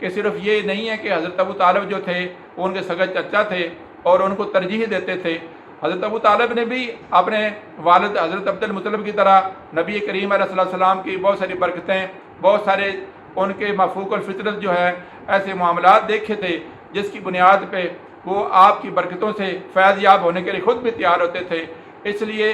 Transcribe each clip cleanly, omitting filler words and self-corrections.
کہ صرف یہ نہیں ہے کہ حضرت ابو طالب جو تھے وہ ان کے سگے چچا تھے اور ان کو ترجیح دیتے تھے، حضرت ابو طالب نے بھی اپنے والد حضرت عبد المطلب کی طرح نبی کریم علیہ السلام کی بہت ساری برکتیں، بہت سارے ان کے مفوق الفطرت جو ہے ایسے معاملات دیکھے تھے جس کی بنیاد پہ وہ آپ کی برکتوں سے فیض یاب ہونے کے لیے خود بھی تیار ہوتے تھے۔ اس لیے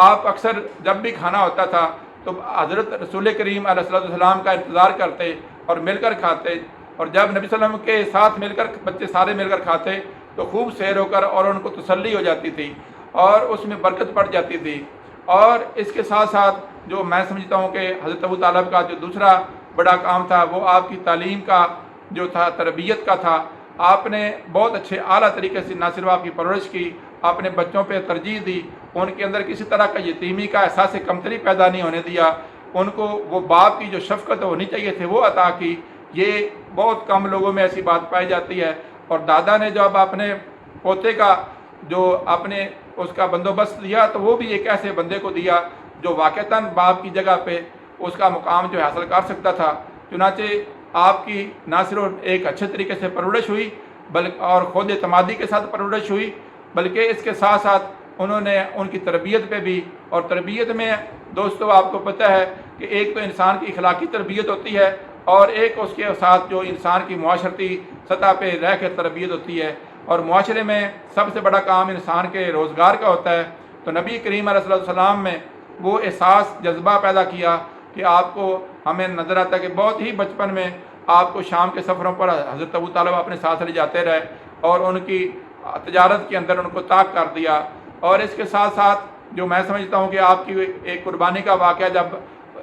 آپ اکثر جب بھی کھانا ہوتا تھا تو حضرت رسول کریم علیہ السلام کا انتظار کرتے اور مل کر کھاتے، اور جب نبی صلی اللہ علیہ وسلم کے ساتھ مل کر بچے سارے مل کر کھاتے تو خوب سیر ہو کر اور ان کو تسلی ہو جاتی تھی اور اس میں برکت پڑ جاتی تھی۔ اور اس کے ساتھ ساتھ جو میں سمجھتا ہوں کہ حضرت ابو طالب کا جو دوسرا بڑا کام تھا وہ آپ کی تعلیم کا جو تھا، تربیت کا تھا۔ آپ نے بہت اچھے اعلیٰ طریقے سے نہ صرف آپ کی پرورش کی، اپنے بچوں پہ ترجیح دی، ان کے اندر کسی طرح کا یتیمی کا احساس کمتری پیدا نہیں ہونے دیا، ان کو وہ باپ کی جو شفقت ہونی چاہیے تھے وہ عطا کی۔ یہ بہت کم لوگوں میں ایسی بات پائی جاتی ہے۔ اور دادا نے جب اپنے پوتے کا جو اپنے اس کا بندوبست دیا تو وہ بھی ایک ایسے بندے کو دیا جو واقعتاً باپ کی جگہ پہ اس کا مقام جو حاصل کر سکتا تھا۔ چنانچہ آپ کی نہ صرف ایک اچھے طریقے سے پرورش ہوئی بلکہ اور خود اعتمادی کے ساتھ پرورش ہوئی، بلکہ اس کے ساتھ ساتھ انہوں نے ان کی تربیت پہ بھی، اور تربیت میں دوستو آپ کو پتہ ہے کہ ایک تو انسان کی اخلاقی تربیت ہوتی ہے اور ایک اس کے ساتھ جو انسان کی معاشرتی سطح پہ رہ کے تربیت ہوتی ہے، اور معاشرے میں سب سے بڑا کام انسان کے روزگار کا ہوتا ہے۔ تو نبی کریم علیہ السلام میں وہ احساس جذبہ پیدا کیا کہ آپ کو ہمیں نظر آتا ہے کہ بہت ہی بچپن میں آپ کو شام کے سفروں پر حضرت ابو طالب اپنے ساتھ لے جاتے رہے اور ان کی تجارت کے اندر ان کو طاق کر دیا۔ اور اس کے ساتھ ساتھ جو میں سمجھتا ہوں کہ آپ کی ایک قربانی کا واقعہ، جب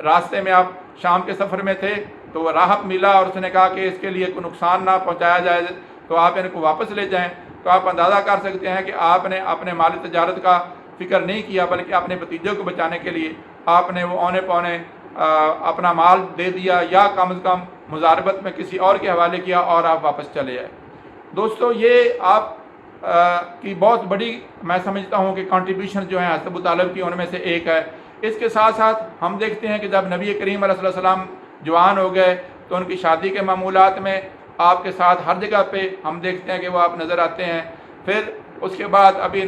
راستے میں آپ شام کے سفر میں تھے تو راہب ملا اور اس نے کہا کہ اس کے لیے کوئی نقصان نہ پہنچایا جائے تو آپ ان کو واپس لے جائیں، تو آپ اندازہ کر سکتے ہیں کہ آپ نے اپنے مالی تجارت کا فکر نہیں کیا بلکہ اپنے بھتیجوں کو بچانے کے لیے آپ نے وہ اونے پونے اپنا مال دے دیا یا کم از کم مزاربت میں کسی اور کے حوالے کیا اور آپ واپس چلے آئے۔ دوستو یہ آپ کی بہت بڑی میں سمجھتا ہوں کہ کنٹریبیوشن جو ہے حضرت ابو طالب کی ان میں سے ایک ہے۔ اس کے ساتھ ساتھ ہم دیکھتے ہیں کہ جب نبی کریم علیہ السلام جوان ہو گئے تو ان کی شادی کے معمولات میں آپ کے ساتھ ہر جگہ پہ ہم دیکھتے ہیں کہ وہ آپ نظر آتے ہیں۔ پھر اس کے بعد ابھی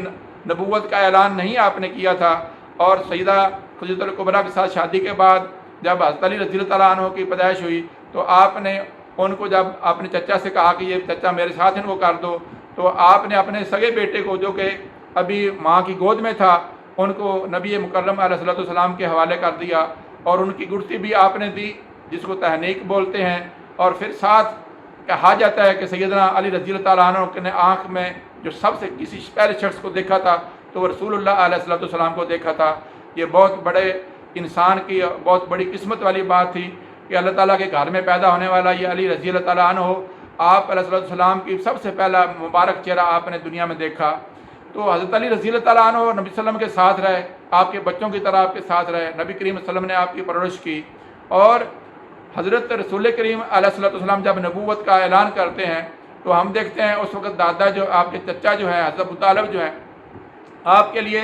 نبوت کا اعلان نہیں آپ نے کیا تھا، اور سیدہ خدیجہ الکبریٰ کے ساتھ شادی کے بعد جب حضرت علی رضی اللہ تعالیٰ عنہ کی پیدائش ہوئی تو آپ نے ان کو جب اپنے چچا سے کہا کہ یہ چچا میرے ساتھ ان کو کر دو، تو آپ نے اپنے سگے بیٹے کو جو کہ ابھی ماں کی گود میں تھا ان کو نبی مکرم علیہ السلام کے حوالے کر دیا، اور ان کی گڑتی بھی آپ نے دی جس کو تہنیک بولتے ہیں۔ اور پھر ساتھ کہا جاتا ہے کہ سیدنا علی رضی اللہ تعالیٰ عنہ نے آنکھ میں جو سب سے کسی پہلے شخص کو دیکھا تھا تو وہ رسول اللہ علیہ السلام کو دیکھا تھا۔ یہ بہت بڑے انسان کی بہت بڑی قسمت والی بات تھی کہ اللہ تعالیٰ کے گھر میں پیدا ہونے والا یہ علی رضی اللہ تعالیٰ عنہ آپ علیہ السلام کی سب سے پہلا مبارک چہرہ آپ نے دنیا میں دیکھا۔ تو حضرت علی رضی اللہ تعالیٰ عنہ نبی صلی اللہ علیہ وسلم کے ساتھ رہے، آپ کے بچوں کی طرح آپ کے ساتھ رہے، نبی کریم صلی اللہ علیہ وسلم نے آپ کی پرورش کی۔ اور حضرت رسول کریم علیہ السلام جب نبوت کا اعلان کرتے ہیں تو ہم دیکھتے ہیں اس وقت دادا جو آپ کے چچا جو ہے حضرت ابو طالب جو ہیں آپ کے لیے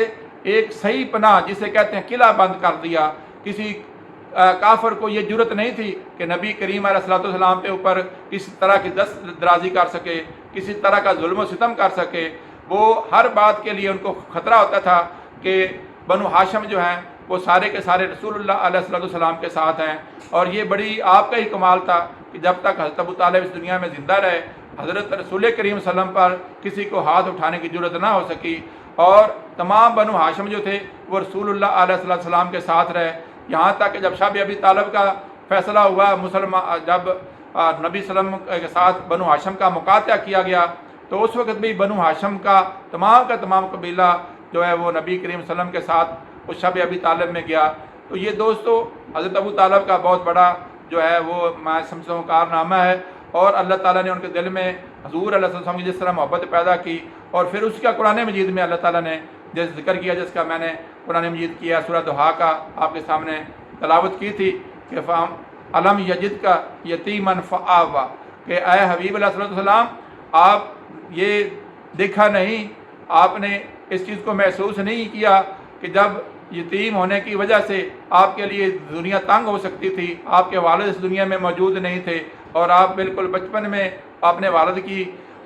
ایک صحیح پناہ جسے کہتے ہیں قلعہ بند کر دیا۔ کسی کافر کو یہ جرت نہیں تھی کہ نبی کریم علیہ السلام کے اوپر کسی طرح کی دست درازی کر سکے، کسی طرح کا ظلم و ستم کر سکے۔ وہ ہر بات کے لیے ان کو خطرہ ہوتا تھا کہ بنو ہاشم جو ہیں وہ سارے کے سارے رسول اللہ علیہ السلام کے ساتھ ہیں، اور یہ بڑی آپ کا ہی کمال تھا کہ جب تک حضرت ابو طالب اس دنیا میں زندہ رہے حضرت رسول کریم صلی اللہ علیہ وسلم پر کسی کو ہاتھ اٹھانے کی جرت نہ ہو سکی، اور تمام بنو ہاشم جو تھے وہ رسول اللہ علیہ السلام کے ساتھ رہے، یہاں تک کہ جب شب ابی طالب کا فیصلہ ہوا جب نبی صلی اللہ علیہ وسلم کے ساتھ بنو ہاشم کا مقاطعہ کیا گیا تو اس وقت بھی بنو ہاشم کا تمام قبیلہ جو ہے وہ نبی کریم صلی اللہ علیہ وسلم کے ساتھ اس شب ابی طالب میں گیا۔ تو یہ دوستو حضرت ابو طالب کا بہت بڑا جو ہے وہ میں سمجھتا ہوں کارنامہ ہے، اور اللہ تعالیٰ نے ان کے دل میں حضور علیہ السلام کی جس طرح محبت پیدا کی، اور پھر اس کا قرآن مجید میں اللہ تعالیٰ نے جس ذکر کیا جس کا میں نے قرآن مجید کیا سورہ دہا کا آپ کے سامنے تلاوت کی تھی کہ علم یجد کا یتیمن فآوا، کہ اے حبیب علیہ السلام آپ یہ دیکھا نہیں، آپ نے اس چیز کو محسوس نہیں کیا کہ جب یتیم ہونے کی وجہ سے آپ کے لیے دنیا تنگ ہو سکتی تھی، آپ کے والد اس دنیا میں موجود نہیں تھے، اور آپ بالکل بچپن میں اپنے والد کی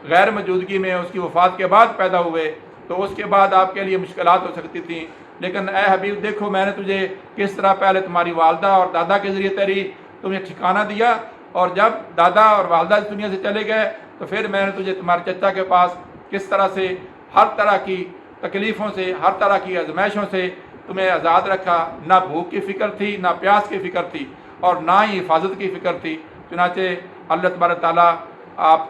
غیر موجودگی میں اس کی وفات کے بعد پیدا ہوئے، تو اس کے بعد آپ کے لیے مشکلات ہو سکتی تھیں، لیکن اے حبیب دیکھو میں نے تجھے کس طرح پہلے تمہاری والدہ اور دادا کے ذریعے تمہیں ٹھکانہ دیا، اور جب دادا اور والدہ اس دنیا سے چلے گئے تو پھر میں نے تجھے تمہارے چچا کے پاس کس طرح سے ہر طرح کی تکلیفوں سے، ہر طرح کی آزمائشوں سے تمہیں آزاد رکھا، نہ بھوک کی فکر تھی، نہ پیاس کی فکر تھی، اور نہ ہی حفاظت کی فکر تھی۔ چنانچہ اللہ تبارک تعالیٰ آپ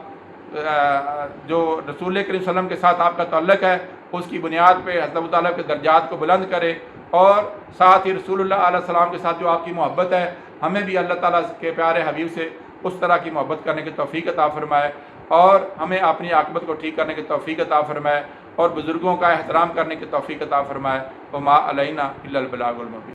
جو رسول کریم صلی اللہ علیہ وسلم کے ساتھ آپ کا تعلق ہے اس کی بنیاد پہ حضرت ابو طالب کے درجات کو بلند کرے، اور ساتھ ہی رسول اللہ علیہ السلام کے ساتھ جو آپ کی محبت ہے ہمیں بھی اللہ تعالیٰ کے پیارے حبیب سے اس طرح کی محبت کرنے کی توفیق عطا فرمائے، اور ہمیں اپنی عاقبت کو ٹھیک کرنے کی توفیق عطا فرمائے، اور بزرگوں کا احترام کرنے کی توفیق عطا فرمائے۔ وما علینا الا البلاغ المبین۔